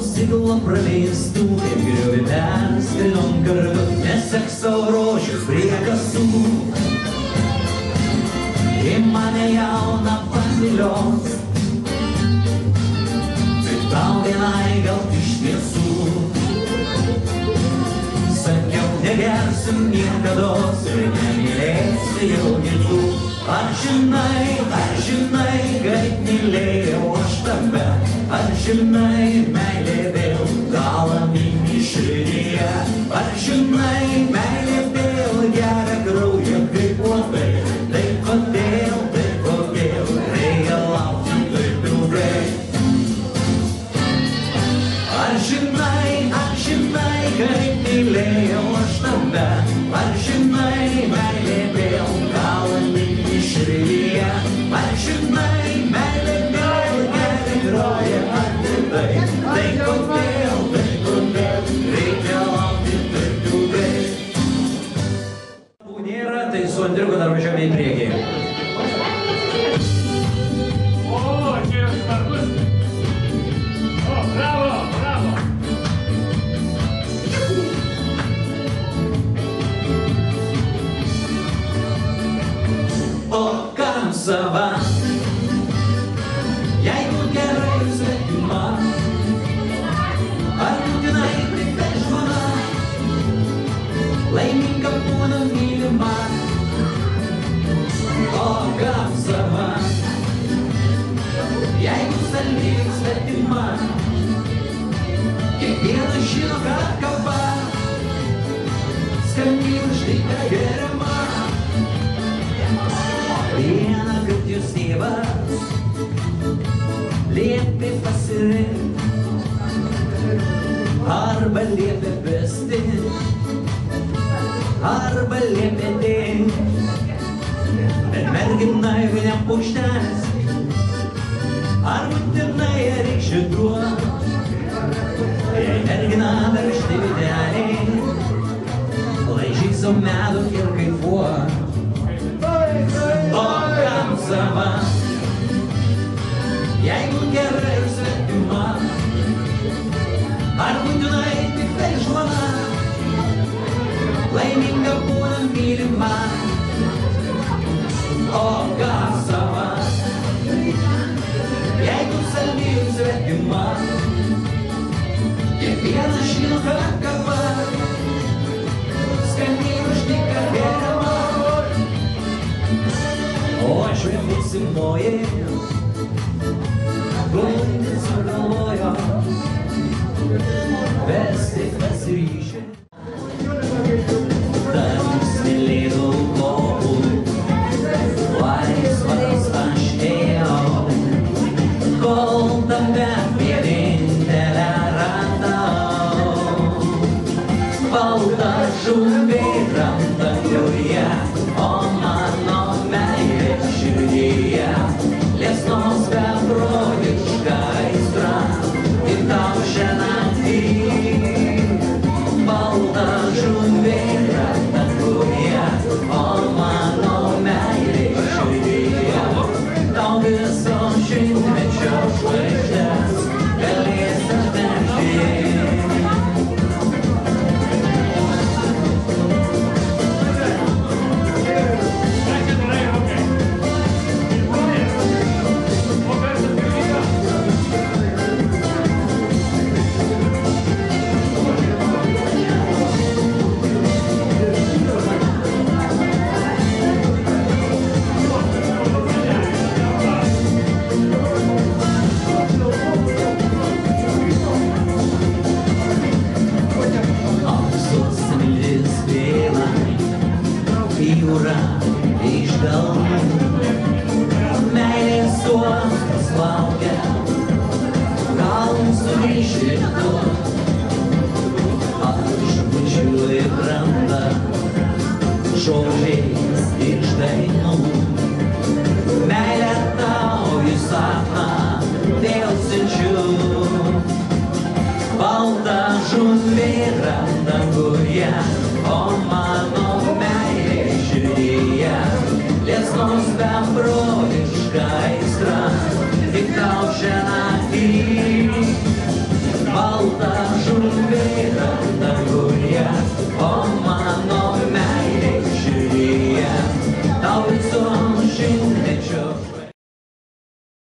stiklo praleistų, kaip griuvi perskridom kartu, nesek savo rošius prie kasų. Į mane jauną pavilios, tai tau vienai gal iš tiesų. Sakiau, negersim niekados ir nemylėsi jau kitų. Ar žinai, kaip mylėjau aš tave? Ar žinai, meilė vėl galą mini širdyje? Ar žinai, meilė vėl geria kraują kaip uodai? Tai kodėl reikia laukti taip ilgai? Ar žinai, kaip mylėjau aš tave? Ar žinai, meilė vėl galą mini širdyje? Ar žinai, meilė vėl geria kraują atidai? Tai kodėl reikia laukti taip ilgai? Nėra, tai su Andriuku dar važiuojame į priekį. Sava, jeigu gerai svetima, ar būtinai tik žmona, laiminga būna mylima. O kam sava, jeigu salvyk svetima, kiekvienas žino, kad kalba skambį už tai, ką geriama. Vieną kart jūs tėvas liepė pasirinkti, arba liepė vesti, arba liepė dingti. Bet mergina juk nepuštės, ar būtinai reik šituot? Jei mergina veržti videliai, laižyk sau medų ir kaifuot. O kam sava, jeigu gerai svetima, ar būtinai tik tai žmona, laiminga būna mylima. O kam sava, jeigu salvyk svetima, kiekvienas žino, kad kalba skambį už tai, ką geriama. O aš vėl būsimoji, glaudinti sugalvojo, vesti pasiryšę. Tarp smėlėtų kopų, laisvas aš ėjau, kol tave vienintelę radau. Balta žuvė randa joje, o mano širdyje liesnos beprotiška aistra, ir tau šią naktį balta žuvė danguje, o mano meilė širdyje tau viso šimtmečio žvaigždės galės atnešti. Žodžiais iš dainų, meilę tau į sapną vėl siunčiu. Balta žuvė